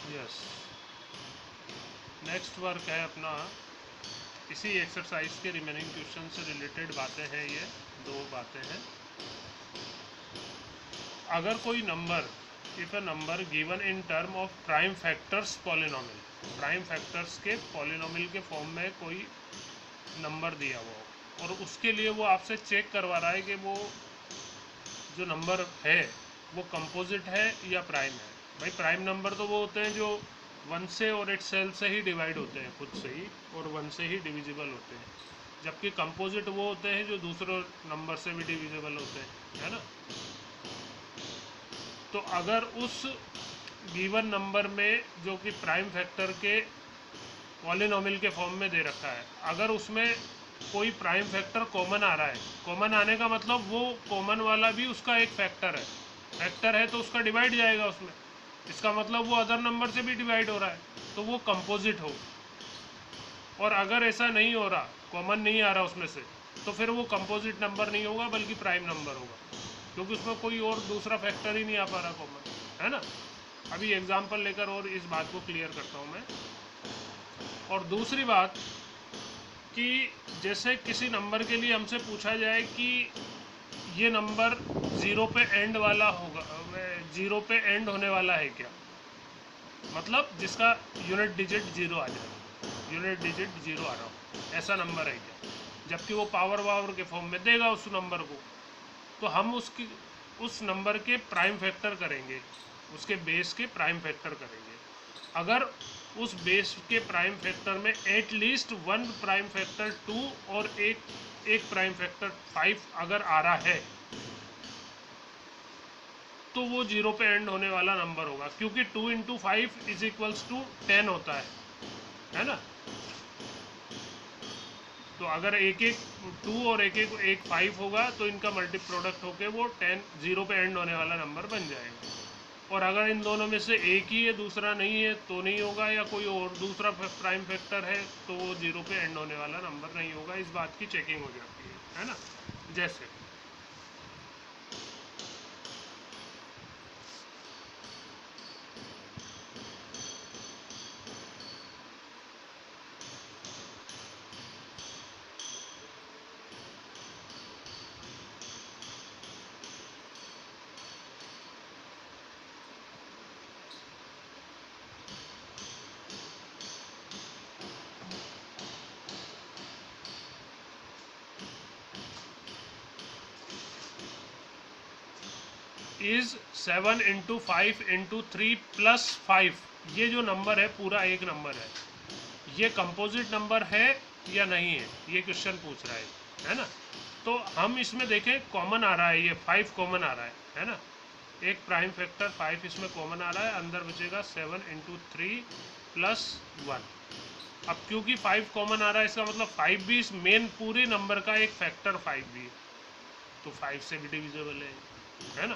Yes, next work है अपना, इसी एक्सरसाइज के रिमेनिंग क्वेश्चन से रिलेटेड बातें हैं ये, दो बातें हैं। अगर कोई number, if a number given in term of prime factors polynomial, prime factors के पॉलिनोमियल के फॉर्म में कोई नंबर दिया हुआ हो और उसके लिए वो आपसे चेक करवा रहा है कि वो जो नंबर है वो कंपोजिट है या प्राइम है। भाई प्राइम नंबर तो वो होते हैं जो 1 से और इट सेल्फ से ही डिवाइड होते हैं खुद से ही, और 1 से ही डिविजिबल होते हैं, जबकि कंपोजिट वो होते हैं जो दूसरे नंबर से भी डिविजिबल होते हैं, है ना। तो अगर उस गिवन नंबर में जो कि प्राइम फैक्टर के पॉलिनोमियल के फॉर्म में दे रखा है, अगर उसमें कोई प्राइम फैक्टर कॉमन आ रहा है, कॉमन आने का मतलब वो कॉमन वाला भी उसका एक फैक्टर है, फैक्टर है तो उसका डिवाइड जाएगा उसमें, इसका मतलब वो अदर नंबर से भी डिवाइड हो रहा है, तो वो कंपोजिट हो। और अगर ऐसा नहीं हो रहा, कॉमन नहीं आ रहा उसमें से, तो फिर वो कंपोजिट नंबर नहीं होगा बल्कि प्राइम नंबर होगा, क्योंकि उसमें कोई और दूसरा फैक्टर ही नहीं आ पा रहा कॉमन, है ना। अभी एग्जाम्पल लेकर और इस बात को क्लियर करता हूँ मैं। और दूसरी बात कि जैसे किसी नंबर के लिए हमसे पूछा जाए कि ये नंबर ज़ीरो पे एंड वाला होगा, ज़ीरो पे एंड होने वाला है क्या, मतलब जिसका यूनिट डिजिट ज़ीरो आ जाए, यूनिट डिजिट ज़ीरो आ रहा हो, ऐसा नंबर है क्या, जबकि वो पावर वावर के फॉर्म में देगा उस नंबर को, तो हम उसकी उस नंबर के प्राइम फैक्टर करेंगे, उसके बेस के प्राइम फैक्टर करेंगे। अगर उस बेस के प्राइम फैक्टर में एटलीस्ट वन प्राइम फैक्टर 2 और एक प्राइम फैक्टर 5 अगर आ रहा है, तो वो जीरो पे एंड होने वाला नंबर होगा, क्योंकि 2 इंटू 5 इज इक्वल्स टू 10 होता है ना। तो अगर एक एक 2 और एक 5 होगा तो इनका मल्टी प्रोडक्ट होके वो 10 जीरो पे एंड होने वाला नंबर बन जाएगा। और अगर इन दोनों में से एक ही है, दूसरा नहीं है, तो नहीं होगा, या कोई और दूसरा प्राइम फैक्टर है, तो वो जीरो पे एंड होने वाला नंबर नहीं होगा। इस बात की चेकिंग हो जाती है ना। जैसे इज 7 इंटू 5 इंटू 3 प्लस 5, ये जो नंबर है पूरा एक नंबर है, ये कंपोजिट नंबर है या नहीं है, ये क्वेश्चन पूछ रहा है ना। तो हम इसमें देखें कॉमन आ रहा है, ये 5 कॉमन आ रहा है ना, एक प्राइम फैक्टर 5 इसमें कॉमन आ रहा है, अंदर बचेगा 7 इंटू 3 प्लस 1। अब क्योंकि 5 कॉमन आ रहा है, इसका मतलब 5 भी इस मेन पूरे नंबर का एक फैक्टर 5 भी है, तो 5 से भी डिविजिबल है ना।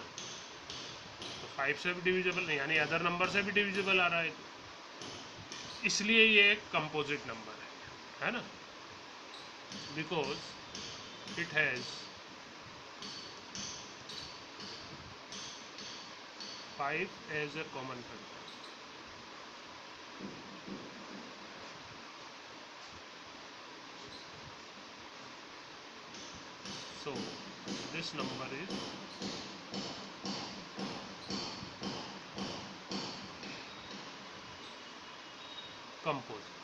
तो 5 से भी डिविजिबल नहीं, यानी अदर नंबर से भी डिविजिबल आ रहा है, तो इसलिए ये एक कंपोजिट नंबर है ना, because it has 5 as a common factor. So this number is composite.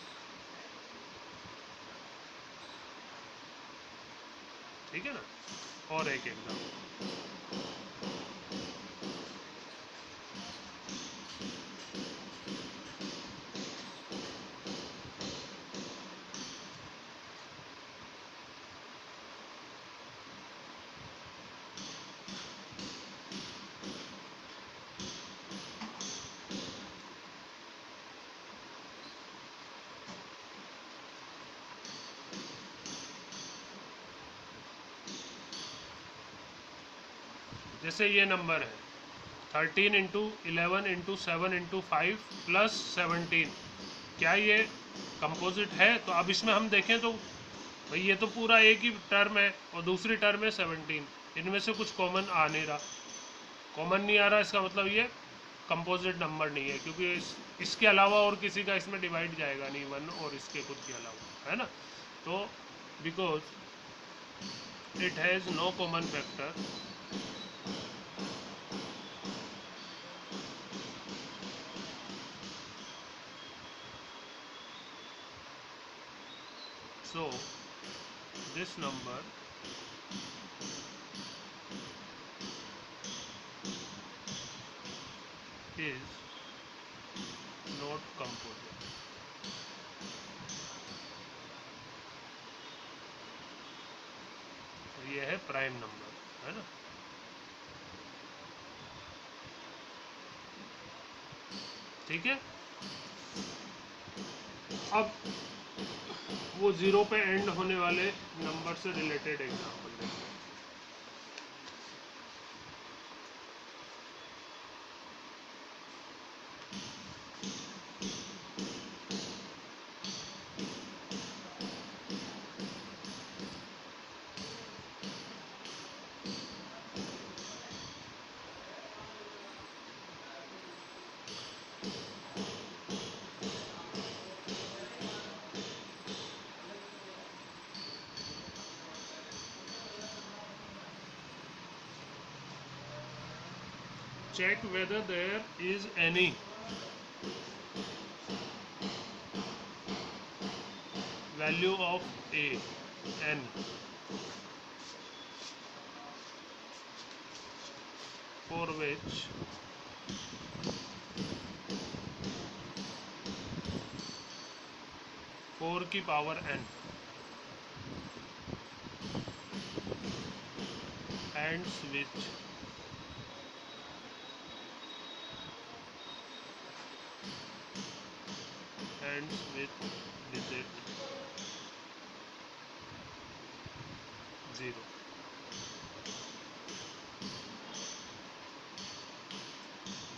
ठीक है ना। और एक एग्जाम्पल, जैसे ये नंबर है 13 इंटू 11 इंटू 7 इंटू 5 प्लस 17, क्या ये कंपोजिट है। तो अब इसमें हम देखें तो भाई ये तो पूरा एक ही टर्म है और दूसरी टर्म है 17, इनमें से कुछ कॉमन आ नहीं रहा, कॉमन नहीं आ रहा, इसका मतलब ये कंपोजिट नंबर नहीं है, क्योंकि इसके अलावा और किसी का इसमें डिवाइड जाएगा नहीं, 1 और इसके खुद के अलावा, है ना। तो because it has no common factor, so this number is not composite. तो ये है प्राइम नंबर, है ना। ठीक है, अब वो 0 पे एंड होने वाले नंबर से रिलेटेड एग्जाम्पल देखते हैं। Check whether there is any value of a n for which four की power n ends with digit 0।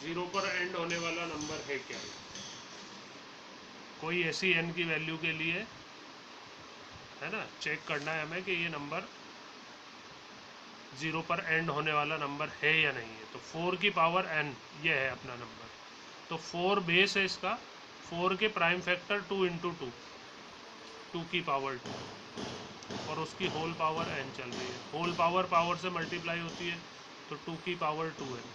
Zero पर एंड होने वाला नंबर है क्या? कोई ऐसी n की वैल्यू के लिए, है ना, चेक करना है हमें कि ये नंबर 0 पर एंड होने वाला नंबर है या नहीं है। तो 4 की पावर n ये है अपना नंबर। तो 4 बेस है इसका, 4 के प्राइम फैक्टर 2 इंटू 2 की पावर 2, और उसकी होल पावर n चल रही है। होल पावर पावर से मल्टीप्लाई होती है, तो 2 की पावर 2n।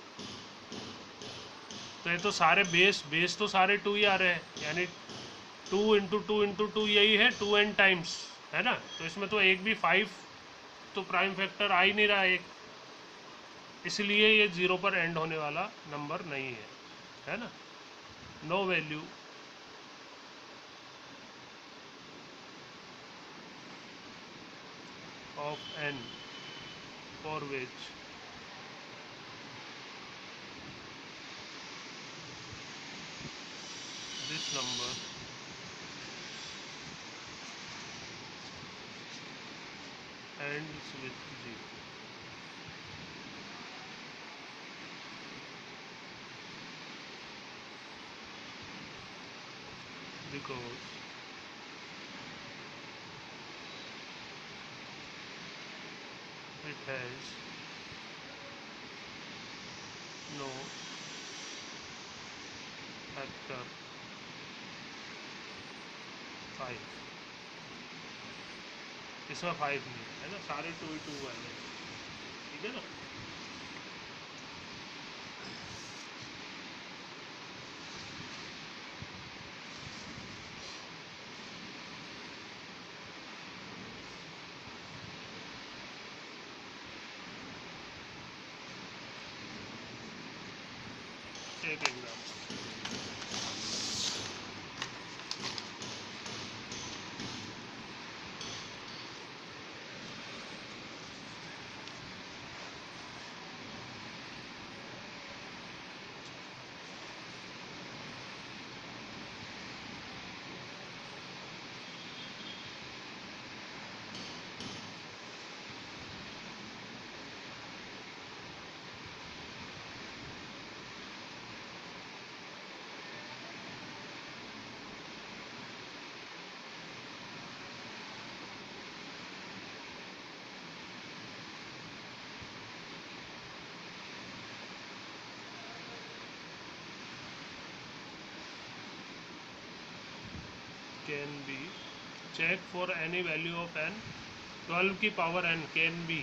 तो ये तो सारे बेस तो सारे 2 ही आ रहे हैं, यानी 2 इंटू 2 यही है 2n टाइम्स, है ना। तो इसमें तो एक भी 5 तो प्राइम फैक्टर आ ही नहीं रहा एक, इसलिए ये 0 पर एंड होने वाला नंबर नहीं है ना। No value of n for which this number ends with 0, because it has no factor 5। इसमें 5 नहीं है ना, सारे 2 ही 2 वाले, ठीक है ना। एक example, can be check for any value of n 12 की power n can be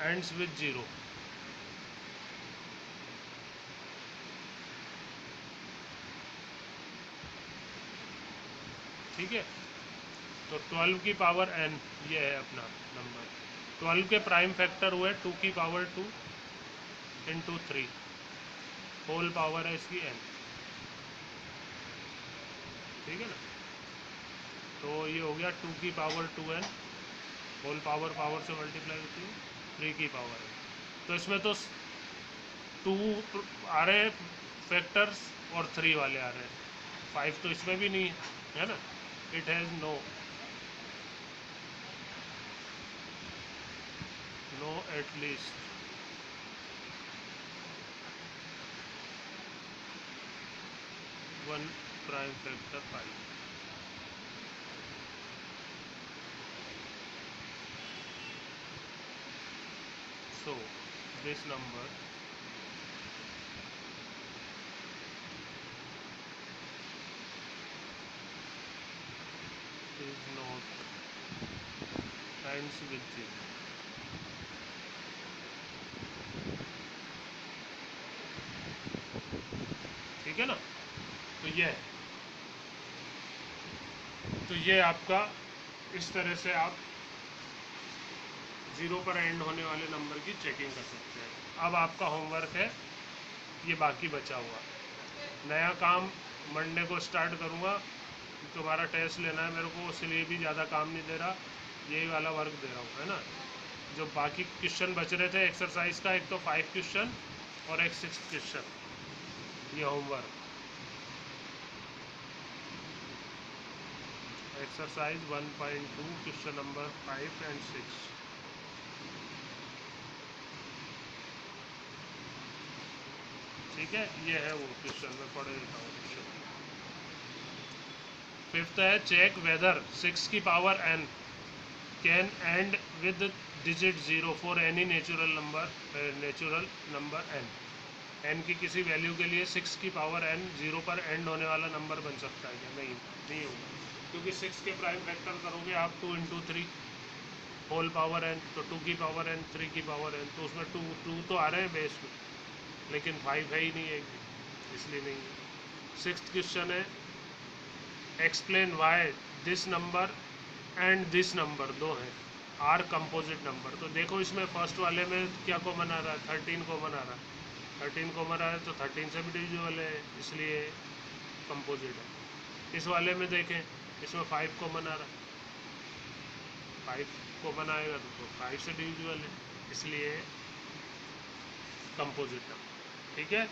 ends with 0। ठीक है, तो 12 की पावर n ये है अपना नंबर। 12 के प्राइम फैक्टर हुए 2 की पावर 2 इंटू 3, होल पावर है इसकी n। ठीक है ना, तो ये हो गया 2 की power 2n, whole power power से मल्टीप्लाई होती है 3 की पावर n। तो इसमें तो 2 आ रहे हैं फैक्टर्स और 3 वाले आ रहे हैं, 5 तो इसमें भी नहीं है ना। It has no at least one prime factor 5। So this number is not ends with 0। ठीक है ना, तो ये आपका इस तरह से आप 0 पर एंड होने वाले नंबर की चेकिंग कर सकते हैं। अब आपका होमवर्क है ये बाकी बचा हुआ, नया काम मंडे को स्टार्ट करूँगा। तुम्हारा टेस्ट लेना है मेरे को, इसलिए भी ज़्यादा काम नहीं दे रहा, यही वाला वर्क दे रहा हूँ, है ना। जो बाकी क्वेश्चन बच रहे थे एक्सरसाइज का, एक तो 5 क्वेश्चन और एक 6 क्वेश्चन, ये homework exercise 1.2 question number 5 and 6। ठीक है, ये है वो क्वेश्चन, मैं पढ़ देता हूँ क्वेश्चन। 5th है चेक वेदर 6 की power n can and with digit 0 for any natural number n की किसी वैल्यू के लिए 6 की पावर n 0 पर एंड होने वाला नंबर बन सकता है क्या? नहीं होगा, क्योंकि 6 के प्राइम फैक्टर करोगे आप 2 इंटू 3 होल पावर n, तो 2 की पावर n 3 की पावर n, तो उसमें 2 तो आ रहे हैं बेस में, लेकिन 5 है ही नहीं है, इसलिए नहीं है। 6th क्वेश्चन है explain why this number and this number दो हैं आर कंपोजिट नंबर। तो देखो इसमें फर्स्ट वाले में क्या कॉमन आ रहा है, 13 कॉमन आ रहा है, 13 कॉमन आ रहा है तो 13 से भी डिविजिबल है, इसलिए कंपोजिट है। इस वाले में देखें, इसमें 5 कॉमन आ रहा है, 5 कॉमन आएगा तो 5 से डिविजिबल है, इसलिए कंपोजिट नंबर। ठीक है,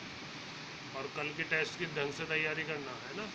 और कल के टेस्ट की ढंग से तैयारी करना है ना।